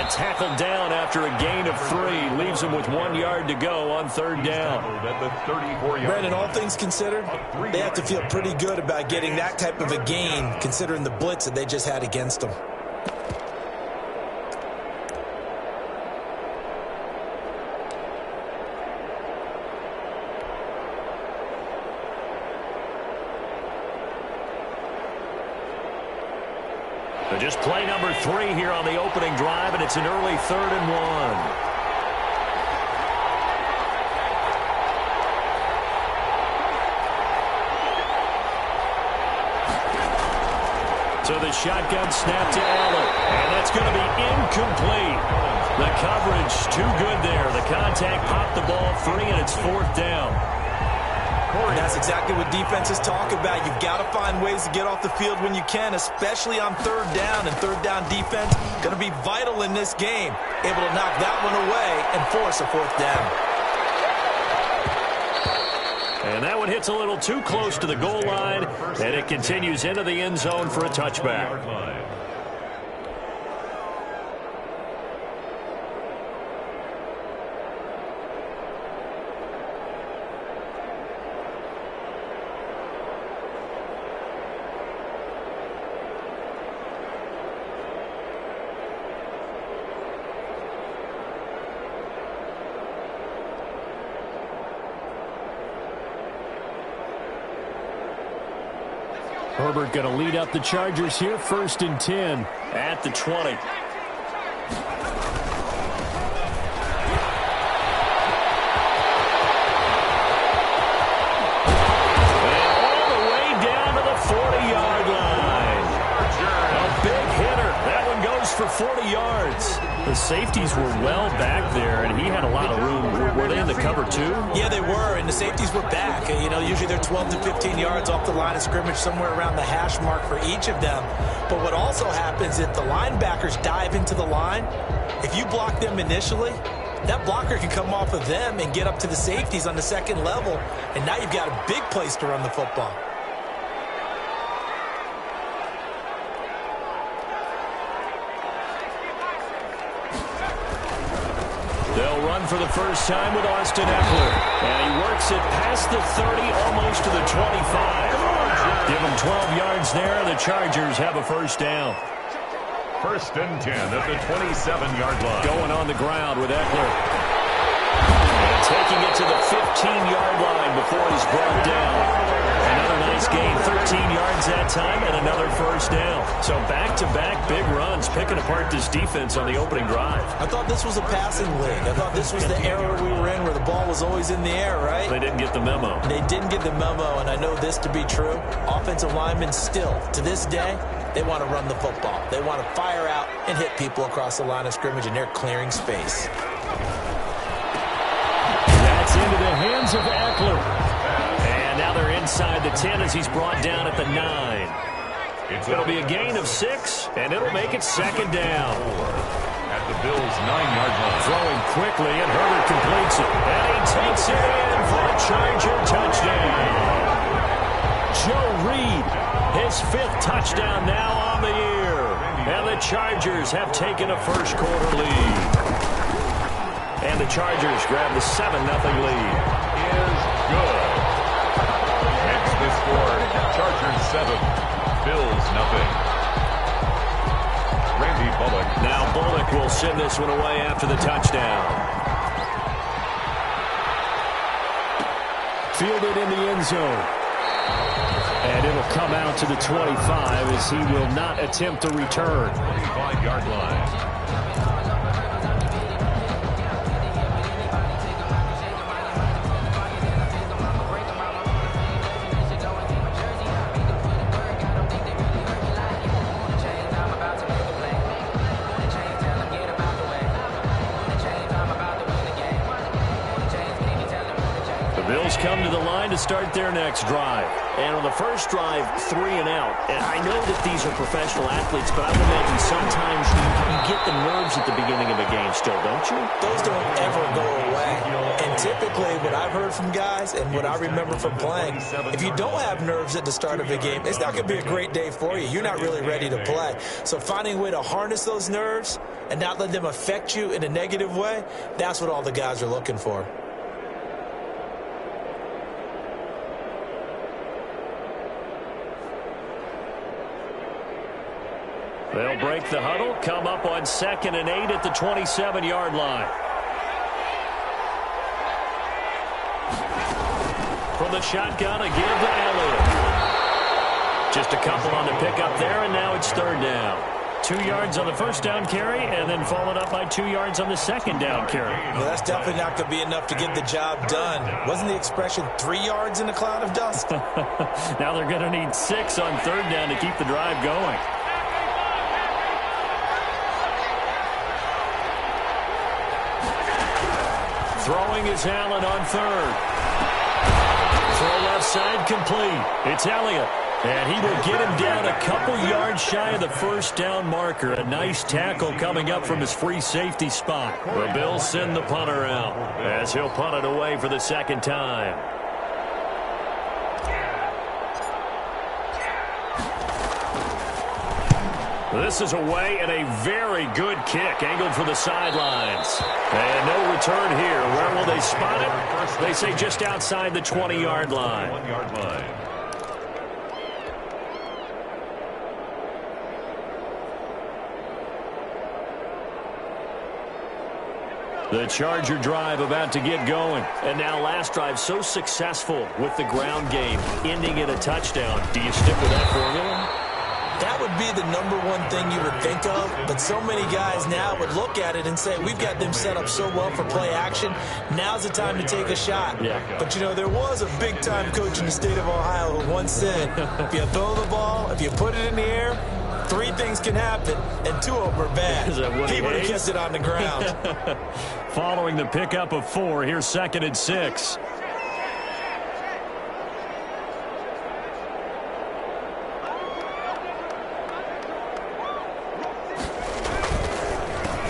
And tackled down after a gain of 3. Leaves him with 1 yard to go on third down. Brandon, all things considered, they have to feel pretty good about getting that type of a gain, considering the blitz that they just had against them. So just play number 3 here on the opening drive, and it's an early 3rd and 1. So the shotgun snap to Allen, and that's going to be incomplete. The coverage too good there. The contact popped the ball free, and it's 4th down. And that's exactly what defenses talk about. You've got to find ways to get off the field when you can, especially on 3rd down. And 3rd down defense going to be vital in this game. Able to knock that one away and force a 4th down. And that one hits a little too close to the goal line, and it continues into the end zone for a touchback. Herbert going to lead up the Chargers here, 1st and 10 at the 20. For 40 yards. The safeties were well back there, and he had a lot of room. Were they in the cover too? Yeah, they were, and the safeties were back. You know, usually they're 12 to 15 yards off the line of scrimmage, somewhere around the hash mark for each of them. But what also happens if the linebackers dive into the line, if you block them initially, that blocker can come off of them and get up to the safeties on the 2nd level, and now you've got a big place to run the football. They'll run for the first time with Austin Eckler. And he works it past the 30, almost to the 25. Give him 12 yards there. The Chargers have a first down. 1st and 10 at the 27-yard line. Going on the ground with Eckler. And taking it to the 15-yard line before he's brought down. Another nice gain, 13 yards that time, and another first down. So back-to-back big runs, picking apart this defense on the opening drive. I thought this was a passing league. I thought this was the era we were in where the ball was always in the air, right? They didn't get the memo. They didn't get the memo, and I know this to be true. Offensive linemen still, to this day, they want to run the football. They want to fire out and hit people across the line of scrimmage, and they're clearing space. That's into the hands of Eckler. Now they're inside the 10 as he's brought down at the 9. It'll be a gain of 6, and it'll make it 2nd down. At the Bills' 9-yard line. Throwing quickly, and Herbert completes it. And he takes it in for a Charger touchdown. Joe Reed, his 5th touchdown now on the year. And the Chargers have taken a first-quarter lead. And the Chargers grab the 7-0 lead. Is good. The score, Chargers 7, Bills nothing. Randy Bullock. Now Bullock will send this one away after the touchdown. Fielded in the end zone. And it'll come out to the 25 as he will not attempt to return. 25-yard line. Bills come to the line to start their next drive. And on the first drive, 3 and out. And I know that these are professional athletes, but I would imagine sometimes you get the nerves at the beginning of a game still, don't you? Those don't ever go away. And typically what I've heard from guys and what I remember from playing, if you don't have nerves at the start of a game, it's not going to be a great day for you. You're not really ready to play. So finding a way to harness those nerves and not let them affect you in a negative way, that's what all the guys are looking for. They'll break the huddle, come up on 2nd and 8 at the 27-yard line. From the shotgun, a give to Elliott. Just a couple on the pickup there, and now it's 3rd down. 2 yards on the first down carry, and then followed up by 2 yards on the second down carry. Well, that's definitely not going to be enough to get the job done. Wasn't the expression 3 yards in a cloud of dust? Now they're going to need 6 on 3rd down to keep the drive going. Throwing is Allen on 3rd. Throw left side complete. It's Elliott. And he will get him down a couple yards shy of the first down marker. A nice tackle coming up from his free safety spot. The Bills send the punter out as he'll punt it away for the 2nd time. This is away and a very good kick angled for the sidelines. And no return here. Where will they spot it? They say just outside the 20-yard line. 1-yard line. The Charger drive about to get going. And now last drive so successful with the ground game, ending in a touchdown. Do you stick with that formula? That would be the #1 thing you would think of, but so many guys now would look at it and say, we've got them set up so well for play action, now's the time to take a shot. Yeah. But, you know, there was a big-time coach in the state of Ohio who once said, if you throw the ball, if you put it in the air, 3 things can happen, and 2 of them are bad. He would have kept it on the ground. Following the pickup of 4, here's 2nd and 6.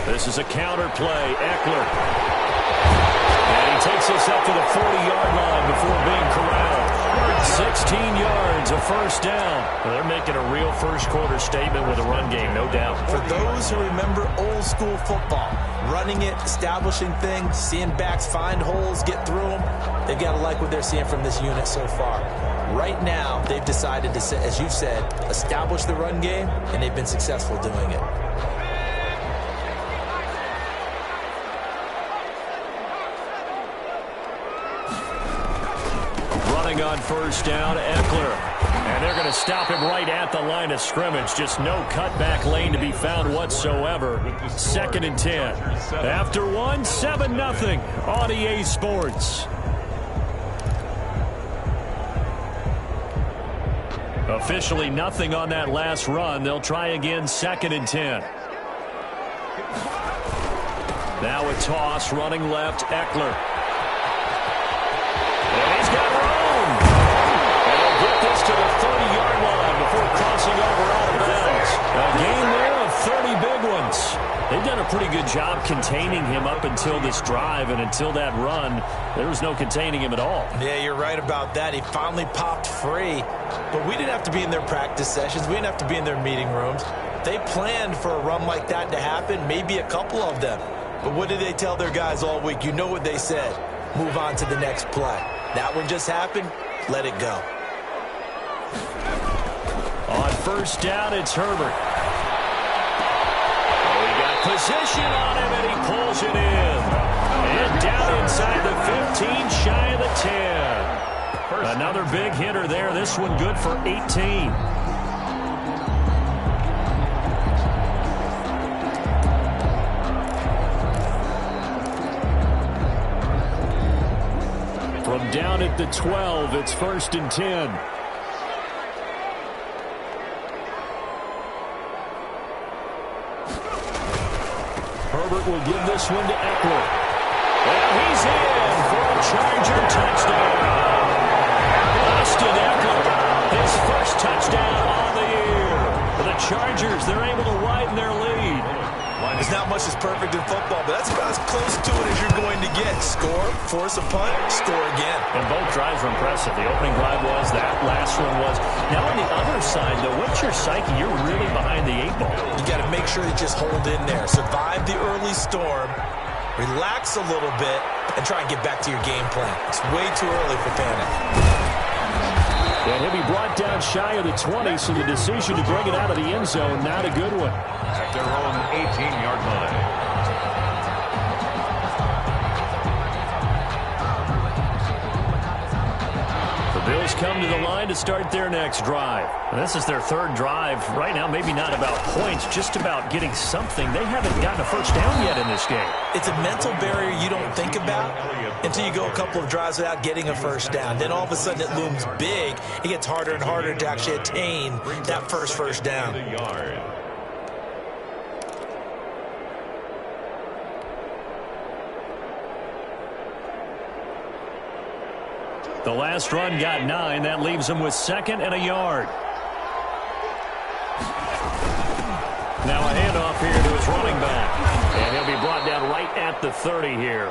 This is a counter play. Eckler. And he takes us up to the 40-yard line before being corralled. 16 yards, a first down. Well, they're making a real first-quarter statement with a run game, no doubt. For those who remember old-school football, running it, establishing things, seeing backs find holes, get through them, they've got to like what they're seeing from this unit so far. Right now, they've decided to, as you've said, establish the run game, and they've been successful doing it. On first down, Eckler. And they're going to stop him right at the line of scrimmage. Just no cutback lane to be found whatsoever. 2nd and 10. After 1, 7-0 on EA Sports. Officially nothing on that last run. They'll try again, 2nd and 10. Now a toss, running left, Eckler. And he's got room. And he'll get this to the 30-yard line before crossing over out of bounds. A game there of 30 big ones. They've done a pretty good job containing him up until this drive, and until that run, there was no containing him at all. Yeah, you're right about that. He finally popped free. But we didn't have to be in their practice sessions. We didn't have to be in their meeting rooms. They planned for a run like that to happen, maybe a couple of them. But what did they tell their guys all week? You know what they said. Move on to the next play. That one just happened. Let it go. On first down, it's Herbert. We got position on him, and he pulls it in. And down inside the 15, shy of the 10. Another big hitter there. This one good for 18. From down at the 12, it's 1st and 10. Herbert will give this one to Eckler. And he's in for a Charger touchdown. Austin Eckler touchdown on the year. For the Chargers, they're able to widen their lead. There's not much that's perfect in football, but that's about as close to it as you're going to get. Score, force a punt, score again. And both drives were impressive. The opening drive was, that last one was. Now on the other side, though, what's your psyche? You're really behind the 8 ball. You got to make sure you just hold in there. Survive the early storm, relax a little bit, and try and get back to your game plan. It's way too early for panic. And he'll be brought down shy of the 20, so the decision to bring it out of the end zone, not a good one. At their own 18-yard line. Bills come to the line to start their next drive. And this is their third drive. Right now, maybe not about points, just about getting something. They haven't gotten a first down yet in this game. It's a mental barrier you don't think about until you go a couple of drives without getting a first down. Then all of a sudden it looms big. It gets harder and harder to actually attain that first down. The last run got 9. That leaves him with 2nd and a yard. Now a handoff here to his running back. And he'll be brought down right at the 30 here.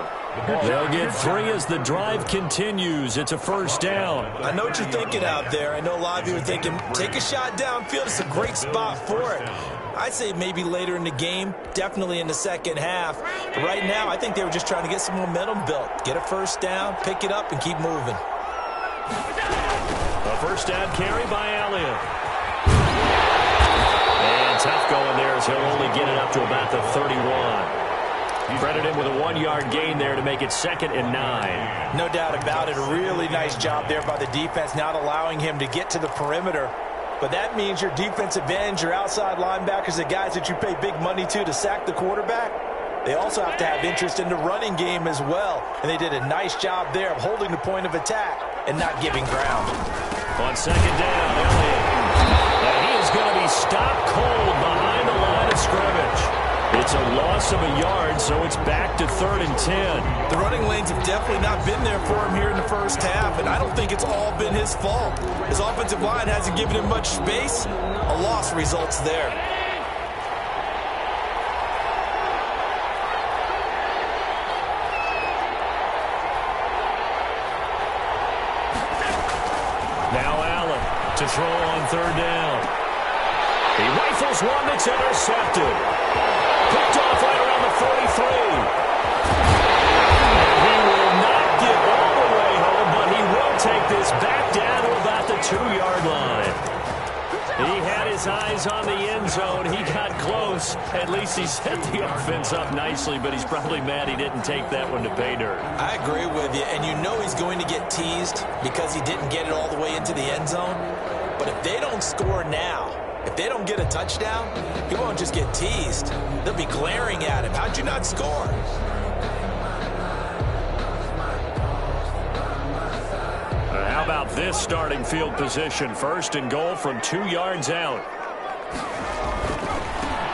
They'll get 3 as the drive continues. It's a first down. I know what you're thinking out there. I know a lot of you are thinking, take a shot downfield. It's a great spot for it. I'd say maybe later in the game, definitely in the second half. But right now, I think they were just trying to get some momentum built. Get a first down, pick it up, and keep moving. A first down carry by Elliott. And tough going there as he'll only get it up to about the 31. Credit him with a 1-yard gain there to make it 2nd and 9. No doubt about it. A really nice job there by the defense, not allowing him to get to the perimeter. But that means your defensive ends, your outside linebackers, the guys that you pay big money to sack the quarterback, they also have to have interest in the running game as well. And they did a nice job there of holding the point of attack and not giving ground. On 2nd down, Elliott. And he is going to be stopped cold behind the line of scrimmage. It's a loss of a yard, so it's back to 3rd and 10. The running lanes have definitely not been there for him here in the first half, and I don't think it's all been his fault. His offensive line hasn't given him much space. A loss results there. Now Allen to throw on 3rd down. He rifles one that's intercepted. Picked off right around the 43. He will not get all the way home, but he will take this back down to about the 2-yard line. He had his eyes on the end zone. He got close. At least he set the offense up nicely, but he's probably mad he didn't take that one to pay dirt. I agree with you, and you know he's going to get teased because he didn't get it all the way into the end zone. But if they don't score now, if they don't get a touchdown, he won't just get teased. They'll be glaring at him. How'd you not score? How about this starting field position? 1st and goal from 2 yards out.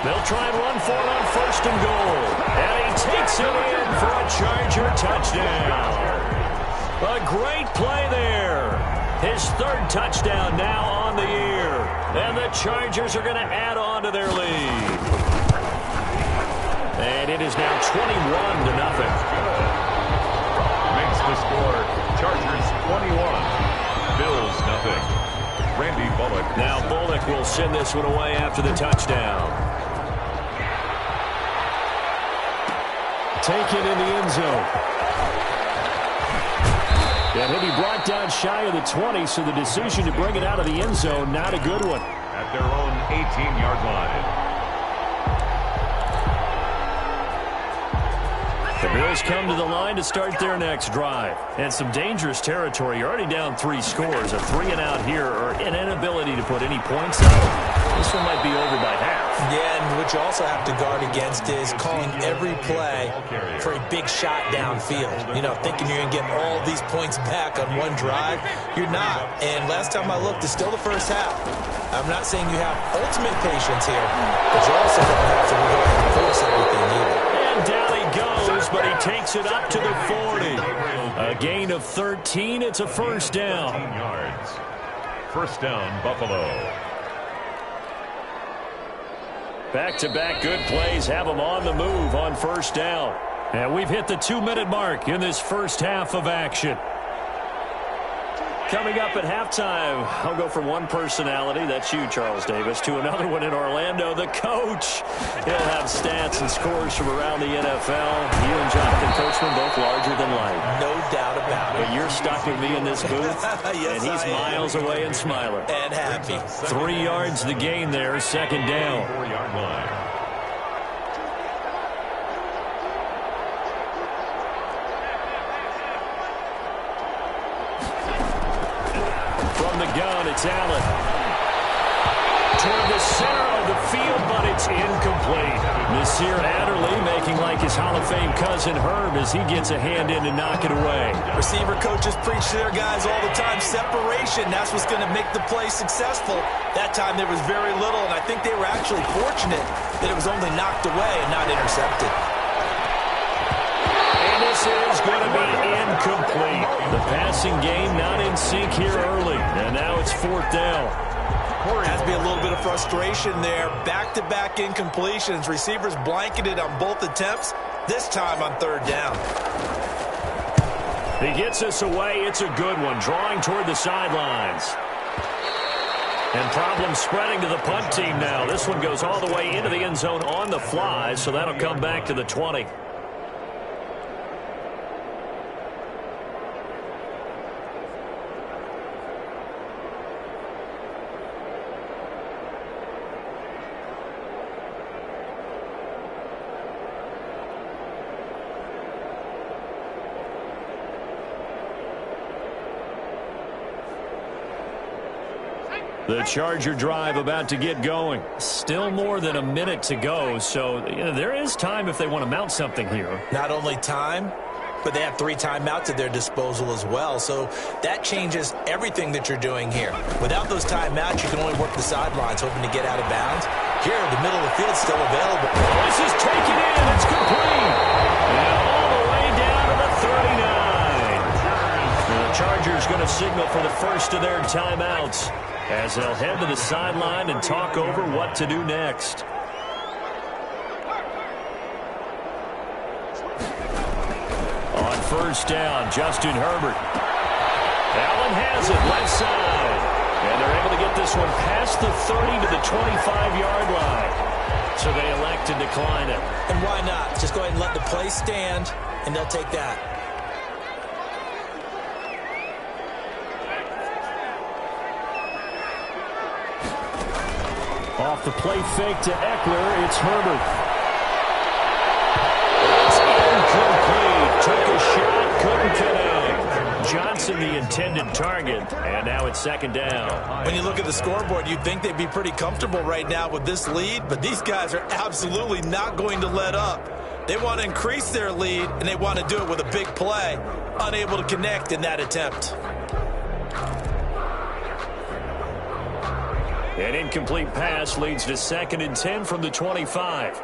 They'll try and run for it on 1st and goal. And he takes it in for a Charger touchdown. A great play there. His 3rd touchdown now on the year. And the Chargers are going to add on to their lead. And it is now 21-0. Makes the score Chargers 21, Bills nothing. Randy Bullock. Now Bullock will send this one away after the touchdown. Taken in the end zone. And he'll be brought down shy of the 20, so the decision to bring it out of the end zone, not a good one. At their own 18-yard line. The Bills come to the line to start their next drive. And some dangerous territory. You're already down 3 scores. A 3-and-out here, or an inability to put any points up. This one might be over by half. Yeah, and what you also have to guard against is calling every play for a big shot downfield. You know, thinking you're going to get all these points back on one drive. You're not. And last time I looked, it's still the first half. I'm not saying you have ultimate patience here, but you also don't have to go ahead and force everything either. And down he goes, but he takes it up to the 40. A gain of 13. It's a first down. First down, Buffalo. Back-to-back good plays have them on the move on first down. And we've hit the 2-minute mark in this first half of action. Coming up at halftime, I'll go from one personality, that's you, Charles Davis, to another one in Orlando, the coach. He'll have stats and scores from around the NFL. You and Jonathan Coachman both larger than life. No doubt about it. But you're stuck with me in this booth, yes, and he's miles away and smiling. And happy. 3 yards the gain there, second down. 4-yard line. It's Allen. Toward the center of the field, but it's incomplete. Nasir Adderley making like his Hall of Fame cousin Herb as he gets a hand in to knock it away. Receiver coaches preach to their guys all the time. Separation, that's what's going to make the play successful. That time there was very little, and I think they were actually fortunate that it was only knocked away and not intercepted. This is going to be incomplete. The passing game not in sync here early, and now it's fourth down. Has to be a little bit of frustration there. Back-to-back incompletions. Receivers blanketed on both attempts, this time on third down. He gets us away. It's a good one, drawing toward the sidelines. And problems spreading to the punt team now. This one goes all the way into the end zone on the fly, so that'll come back to the 20. The Charger drive about to get going. Still more than a minute to go, so there is time if they want to mount something here. Not only time, but they have 3 timeouts at their disposal as well, so that changes everything that you're doing here. Without those timeouts, you can only work the sidelines, hoping to get out of bounds. Here, the middle of the field is still available. This is taken in. It's complete. And all the way down to the 39. The Chargers going to signal for the first of their timeouts, as they'll head to the sideline and talk over what to do next. On first down, Justin Herbert. Allen has it left side. And they're able to get this one past the 30 to the 25-yard line. So they elect to decline it. And why not? Just go ahead and let the play stand, and they'll take that. Off the play fake to Eckler, it's Herbert. It's incomplete. Took a shot, couldn't connect. Johnson the intended target, and now it's second down. When you look at the scoreboard, you'd think they'd be pretty comfortable right now with this lead, but these guys are absolutely not going to let up. They want to increase their lead, and they want to do it with a big play. Unable to connect in that attempt. An incomplete pass leads to 2nd and 10 from the 25.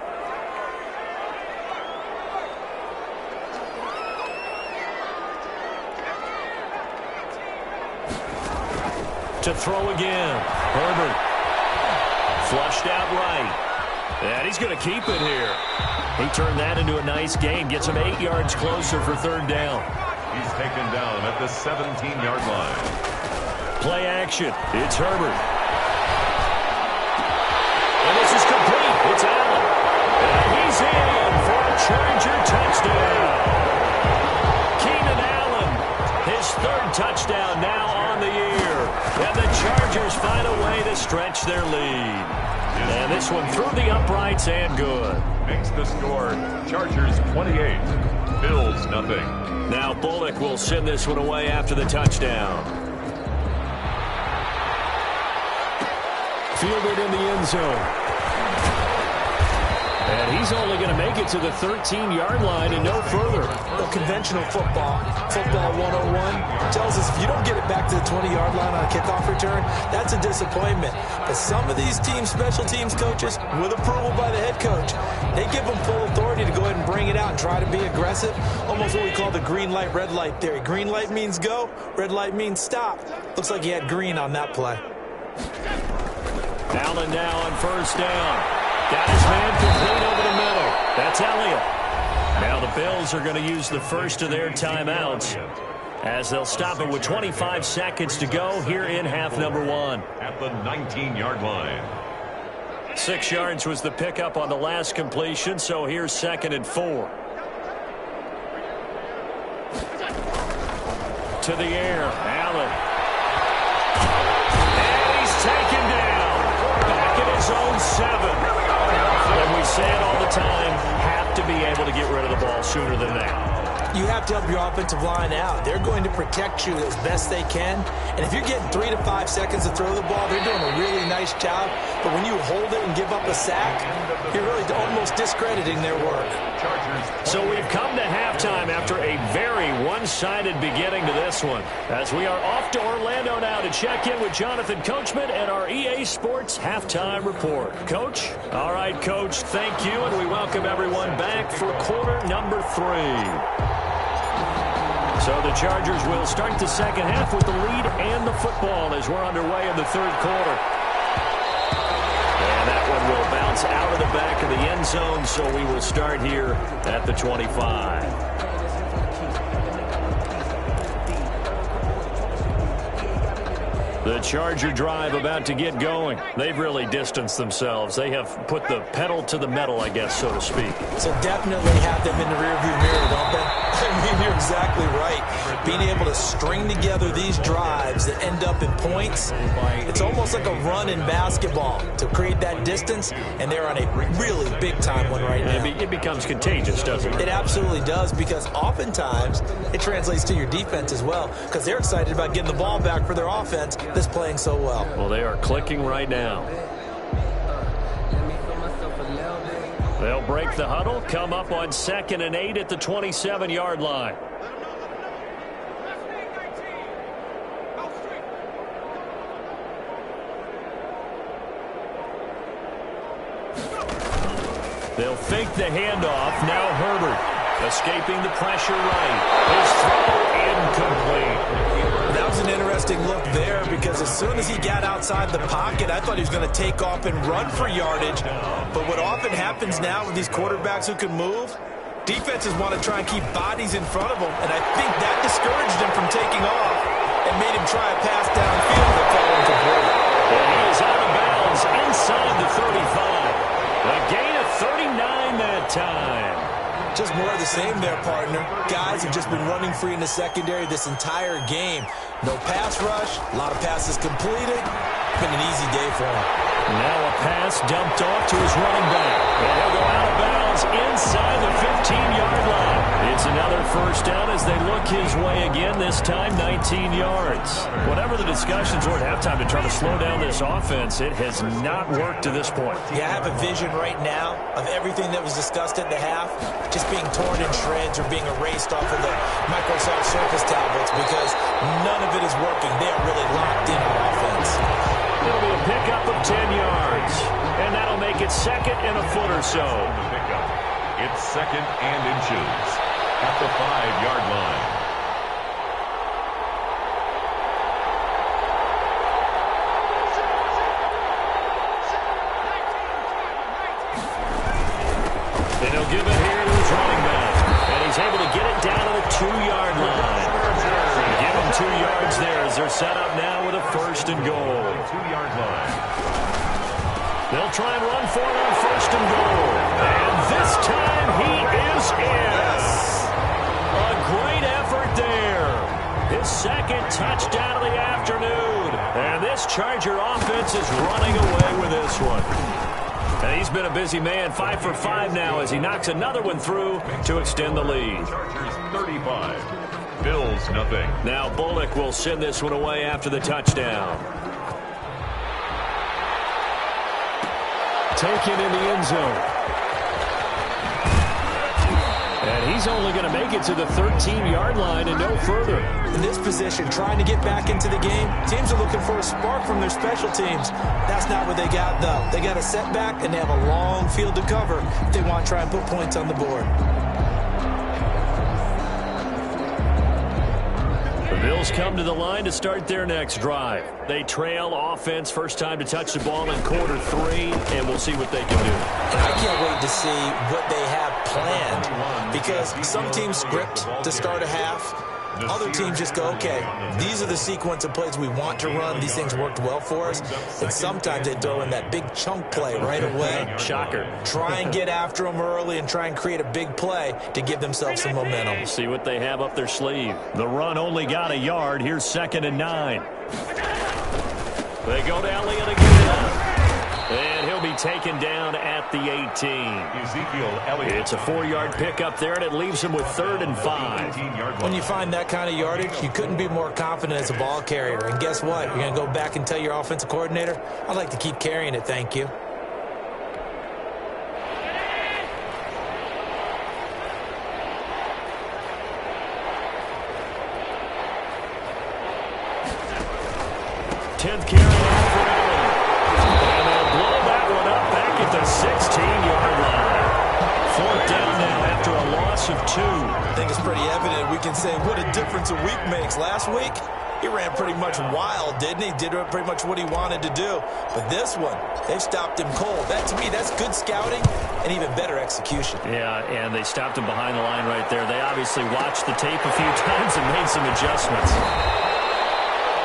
To throw again. Herbert. Flushed out right. And he's going to keep it here. He turned that into a nice gain. Gets him 8 yards closer for third down. He's taken down at the 17-yard line. Play action. It's Herbert. And this is complete. It's Allen. And he's in for a Charger touchdown. Keenan Allen, his 3rd touchdown now on the year. And the Chargers find a way to stretch their lead. And this one through the uprights and good. Makes the score Chargers 28, Bills nothing. Now Bullock will send this one away after the touchdown. Fielded in the end zone. And he's only going to make it to the 13-yard line and no further. Well, conventional football 101, tells us if you don't get it back to the 20-yard line on a kickoff return, that's a disappointment. But some of these teams, special teams coaches, with approval by the head coach, they give them full authority to go ahead and bring it out and try to be aggressive. Almost what we call the green light, red light theory. Green light means go, red light means stop. Looks like he had green on that play. Allen now on first down. Got his man complete over the middle. That's Elliott. Now the Bills are going to use the first of their timeouts as they'll stop it with 25 seconds to go here in half number one. At the 19-yard line. 6 yards was the pickup on the last completion, so here's 2nd and 4. To the air, Allen. And he's taken down. Back at his own 7. And we say it all the time, have to be able to get rid of the ball sooner than that. You have to help your offensive line out. They're going to protect you as best they can. And if you're getting 3 to 5 seconds to throw the ball, they're doing a really nice job. But when you hold it and give up a sack, you're really almost discrediting their work. So we've come to halftime after a very one-sided beginning to this one. As we are off to Orlando now to check in with Jonathan Coachman and our EA Sports Halftime Report. Coach? All right, Coach, thank you, and we welcome everyone back for quarter number 3. So the Chargers will start the second half with the lead and the football as we're underway in the third quarter. And that one will bounce out of the back of the end zone, so we will start here at the 25. The Charger drive about to get going. They've really distanced themselves. They have put the pedal to the metal, I guess, so to speak. So definitely have them in the rearview mirror, don't they? I mean, you're exactly right. Being able to string together these drives that end up in points, it's almost like a run in basketball to create that distance, and they're on a really big-time one right now. It becomes contagious, doesn't it? It absolutely does, because oftentimes it translates to your defense as well, because they're excited about getting the ball back for their offense that's playing so well. Well, they are clicking right now. They'll break the huddle, come up on 2nd and 8 at the 27-yard line. They'll fake the handoff. Now Herbert escaping the pressure right. His throw incomplete. That was an interesting look there, because as soon as he got outside the pocket, I thought he was going to take off and run for yardage. But what often happens now with these quarterbacks who can move, defenses want to try and keep bodies in front of them, and I think that discouraged him from taking off and made him try a pass downfield that fell incomplete. And he is out of bounds inside the 35. A gain of 39 that time. Just more of the same there, partner. Guys have just been running free in the secondary this entire game. No pass rush, a lot of passes completed. Been an easy day for him. Now a pass dumped off to his running back. And he'll go out of bounds inside the 15-yard line. It's another first down as they look his way again, this time 19 yards. Whatever the discussions were at halftime to try to slow down this offense, it has not worked to this point. Yeah, I have a vision right now of everything that was discussed at the half just being torn in shreds or being erased off of the Microsoft Surface tablets, because none of it is working. They are really locked in on offense. It'll be a pickup of 10 yards, and that'll make it 2nd and a foot or so. It's 2nd and inches at the 5-yard line. And he'll give it here to his running back, and he's able to get it down to the 2-yard line. Give him 2 yards there as they're set up now with a 1st and goal. 2-yard line. They'll try and run for it on 1st and goal. And this time he is in. A great effort there. His 2nd touchdown of the afternoon. And this Charger offense is running away with this one. And he's been a busy man, 5 for 5 now as he knocks another one through to extend the lead. Chargers 35, Bills nothing. Now Bullock will send this one away after the touchdown. Taken in the end zone. And he's only going to make it to the 13-yard line and no further. In this position, trying to get back into the game, teams are looking for a spark from their special teams. That's not what they got, though. They got a setback, and they have a long field to cover if they want to try and put points on the board. The Bills come to the line to start their next drive. They trail offense, first time to touch the ball in quarter 3, and we'll see what they can do. And I can't wait to see what they have planned, because some teams script to start a half. Other teams just go, okay, these are the sequence of plays we want to run. These things worked well for us. And sometimes they throw in that big chunk play right away. Shocker. Try and get after them early and try and create a big play to give themselves some momentum. See what they have up their sleeve. The run only got a yard. Here's 2nd and 9. They go to Elliott again. And he'll be taken down at the 18. Ezekiel Elliott. It's a 4-yard pickup there, and it leaves him with 3rd and 5. When you find that kind of yardage, you couldn't be more confident as a ball carrier. And guess what? You're going to go back and tell your offensive coordinator, I'd like to keep carrying it, thank you. Tenth carry for Allen. And they'll blow that one up back at the 16-yard line. 4th down now after a loss of 2. I think it's pretty evident. We can say what a difference a week makes. Last week, he ran pretty much wild, didn't he? Did pretty much what he wanted to do. But this one, they've stopped him cold. That, to me, that's good scouting and even better execution. Yeah, and they stopped him behind the line right there. They obviously watched the tape a few times and made some adjustments.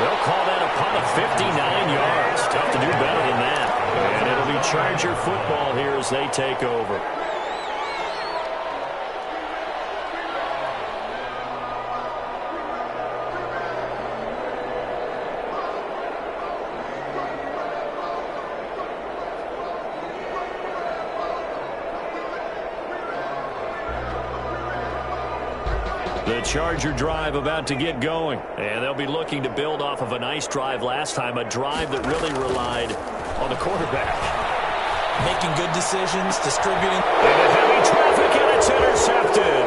They'll call that a punt of 59 yards. Tough to do better than that. And it'll be Charger football here as they take over. The Charger drive about to get going, and they'll be looking to build off of a nice drive last time, a drive that really relied on the quarterback. Making good decisions, distributing. And heavy traffic, and it's intercepted.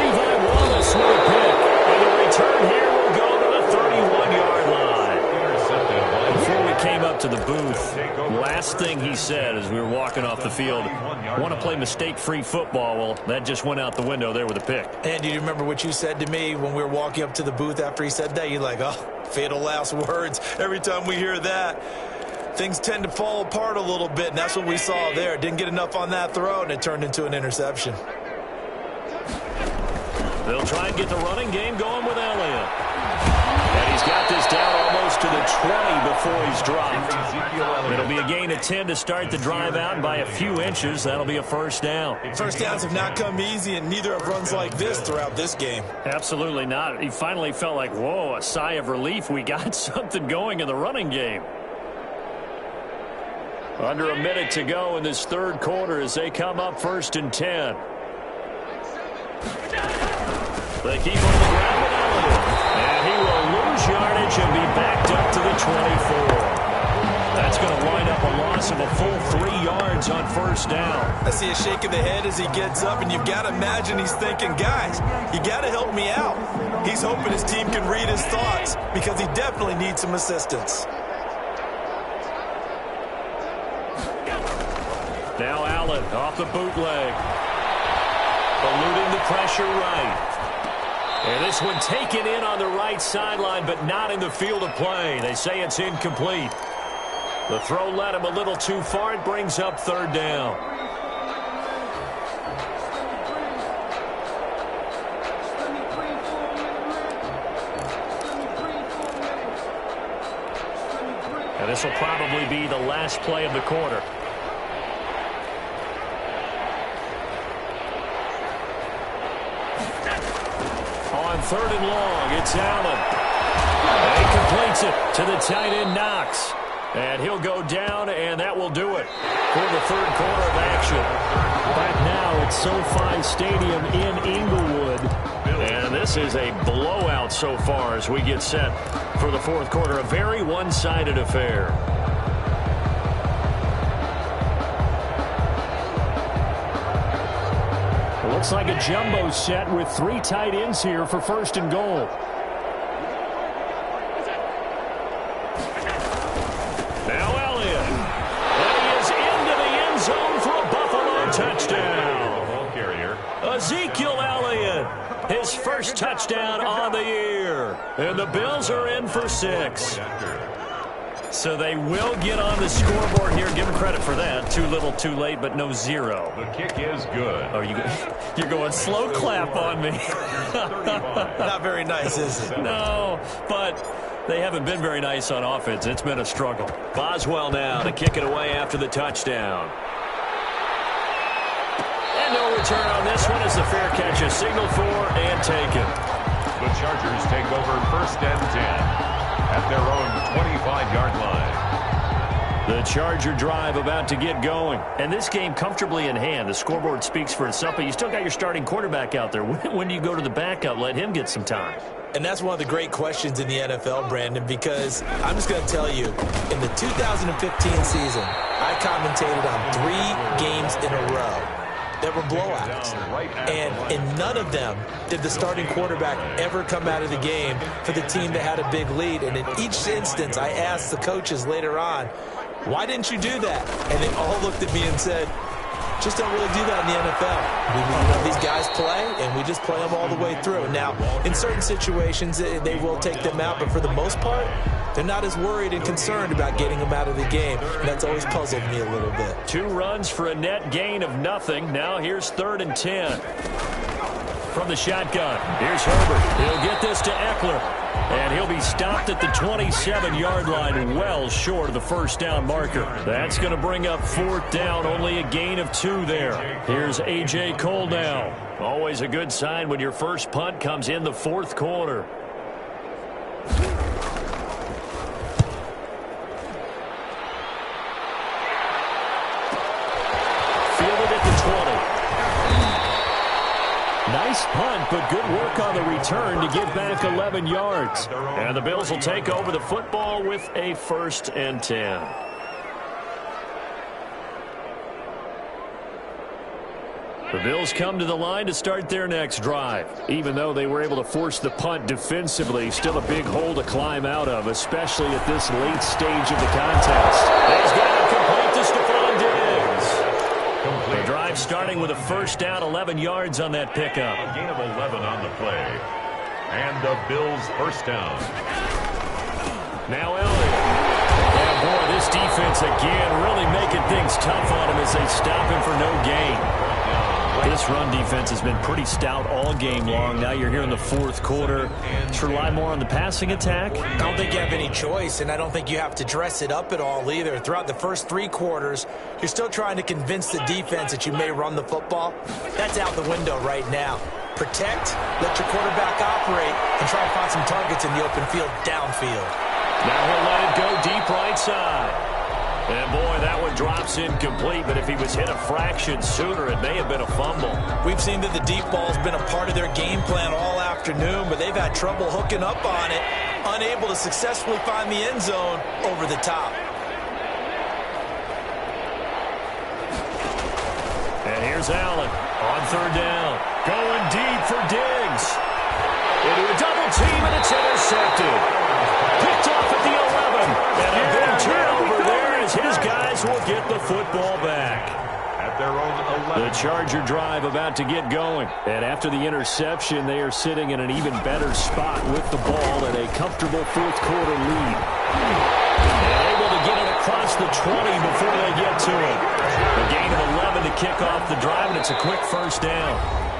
Levi Wallace with a pick, and the return here will go to the 31-yard line. Before we came up to the booth, last thing he said as we were walking off the field, want to play mistake-free football. Well, that just went out the window there with a pick. And do you remember what you said to me when we were walking up to the booth after he said that? You're like, oh, fatal last words. Every time we hear that, things tend to fall apart a little bit, and that's what we saw there. Didn't get enough on that throw, and it turned into an interception. They'll try and get the running game going with Elliott. And he's got this down almost to the 20 before he's dropped. It'll be a gain of 10 to start the drive out, and by a few inches, that'll be a 1st down. First downs have not come easy, and neither have runs like this throughout this game. Absolutely not. He finally felt like, whoa, a sigh of relief. We got something going in the running game. Under a minute to go in this 3rd quarter as they come up 1st and 10. They keep on the ground with Elliott. And he will lose yardage and be backed up to the 24. That's going to wind up a loss of a full 3 yards on 1st down. I see a shake of the head as he gets up, and you've got to imagine he's thinking, guys, you got to help me out. He's hoping his team can read his thoughts because he definitely needs some assistance. Now Allen off the bootleg. Eluding the pressure right. And this one taken in on the right sideline, but not in the field of play. They say it's incomplete. The throw led him a little too far. It brings up 3rd down. And this will probably be the last play of the quarter. On 3rd and long, it's Allen. And he completes it to the tight end, Knox. And he'll go down, and that will do it for the 3rd quarter of action. Back now at SoFi Stadium in Inglewood. And this is a blowout so far as we get set for the 4th quarter. A very one-sided affair. Looks like a jumbo set with 3 tight ends here for 1st and goal. Now Elliott. And he is into the end zone for a Buffalo touchdown. Ball carrier. Ezekiel Elliott, his first touchdown on the year. And the Bills are in for 6. So they will get on the scoreboard here. Give them credit for that. Too little, too late, but no 0. The kick is good. Oh, you're going slow clap on me. Not very nice, is it? No, but they haven't been very nice on offense. It's been a struggle. Boswell now to kick it away after the touchdown. And no return on this one as the fair catch is signaled for and taken. The Chargers take over 1st and 10 at their own 25-yard line. The Charger drive about to get going. And this game comfortably in hand. The scoreboard speaks for itself, but you still got your starting quarterback out there. When do you go to the backup? Let him get some time. And that's one of the great questions in the NFL, Brandon, because I'm just going to tell you, in the 2015 season, I commentated on 3 games in a row that were blowouts. And in none of them did the starting quarterback ever come out of the game for the team that had a big lead. And in each instance, I asked the coaches later on, why didn't you do that? And they all looked at me and said, just don't really do that in the NFL. These guys play, and we just play them all the way through. Now, in certain situations, they will take them out, but for the most part, they're not as worried and concerned about getting them out of the game. And that's always puzzled me a little bit. 2 runs for a net gain of nothing. Now here's 3rd and 10. From the shotgun, here's Herbert. He'll get this to Eckler. And he'll be stopped at the 27-yard line, well short of the 1st down marker. That's going to bring up 4th down, only a gain of 2 there. Here's A.J. Cole now. Always a good sign when your first punt comes in the 4th quarter. Fielded at the 20. Nice punt, but good work on the return to get back 11 yards. And the Bills will take over the football with a 1st and 10. The Bills come to the line to start their next drive. Even though they were able to force the punt defensively, still a big hole to climb out of, especially at this late stage of the contest. He's got it complete to Stephon Diggs. The drive starting with a 1st down, 11 yards on that pickup. A gain of 11 on the play. And the Bills' 1st down. Now Elliott. And boy, this defense again really making things tough on him as they stop him for no gain. This run defense has been pretty stout all game long. Now you're here in the 4th quarter. To rely more on the passing attack? I don't think you have any choice, and I don't think you have to dress it up at all either. Throughout the first 3 quarters, you're still trying to convince the defense that you may run the football. That's out the window right now. Protect, let your quarterback operate, and try to find some targets in the open field downfield. Now he'll let it go deep right side. And boy, that one drops incomplete, but if he was hit a fraction sooner, it may have been a fumble. We've seen that the deep ball's been a part of their game plan all afternoon, but they've had trouble hooking up on it, unable to successfully find the end zone over the top. And here's Allen on 3rd down. Going deep for Diggs. Into a double team, and it's intercepted. Picked off at the 11. And a big turnover there as his guys will get the football back. At their own 11. The Charger drive about to get going. And after the interception, they are sitting in an even better spot with the ball and a comfortable 4th quarter lead. And able to get it across the 20 before they get to it. A gain of 11 to kick off the drive, and it's a quick 1st down.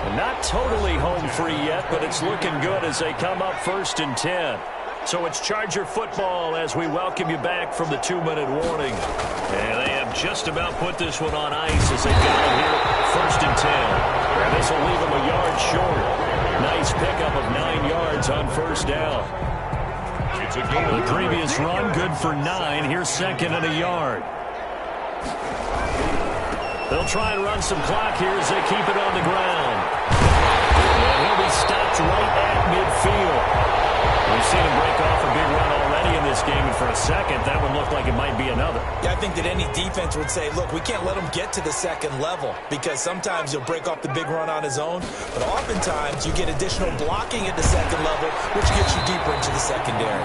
And not totally home free yet, but it's looking good as they come up 1st and 10. So it's Charger football as we welcome you back from the 2-minute warning. And they have just about put this one on ice as they got it here 1st and 10. And this will leave them a yard short. Nice pickup of 9 yards on 1st down. The previous run good for 9. Here's 2nd and a yard. They'll try and run some clock here as they keep it on the ground. And he'll be stopped right at midfield. We've seen him break off a big run already in this game, and for a second, that one looked like it might be another. Yeah, I think that any defense would say, look, we can't let him get to the second level, because sometimes he'll break off the big run on his own, but oftentimes you get additional blocking at the second level, which gets you deeper into the secondary.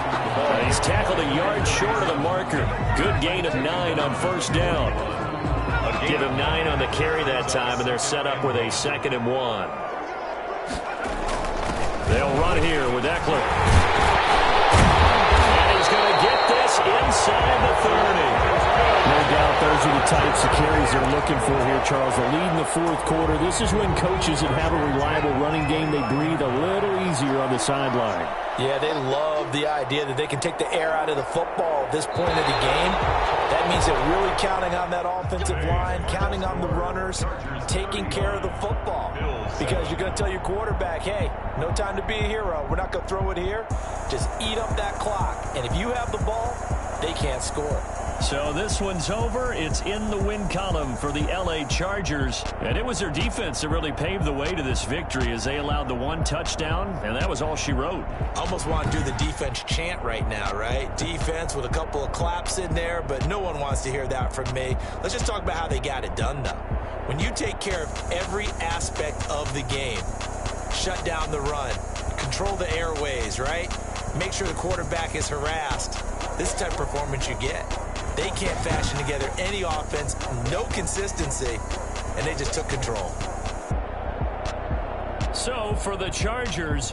He's tackled a yard short of the marker. Good gain of 9 on first down. Give him 9 on the carry that time, and they're set up with a 2nd and 1. They'll run here with Eckler. And he's going to get this inside the 30. No doubt those are the types of carries they're looking for here, Charles. The lead in the fourth quarter. This is when coaches that have a reliable running game, they breathe a little easier on the sideline. Yeah, they love the idea that they can take the air out of the football at this point of the game. That means they're really counting on that offensive line, counting on the runners, taking care of the football. Because you're going to tell your quarterback, hey, no time to be a hero. We're not going to throw it here. Just eat up that clock. And if you have the ball, they can't score. So this one's over. It's in the win column for the L.A. Chargers. And it was their defense that really paved the way to this victory as they allowed the 1 touchdown, and that was all she wrote. Almost want to do the defense chant right now, right? Defense with a couple of claps in there, but no one wants to hear that from me. Let's just talk about how they got it done, though. When you take care of every aspect of the game, shut down the run, control the airways, right? Make sure the quarterback is harassed. This type of performance you get. They can't fashion together any offense, no consistency, and they just took control. So for the Chargers,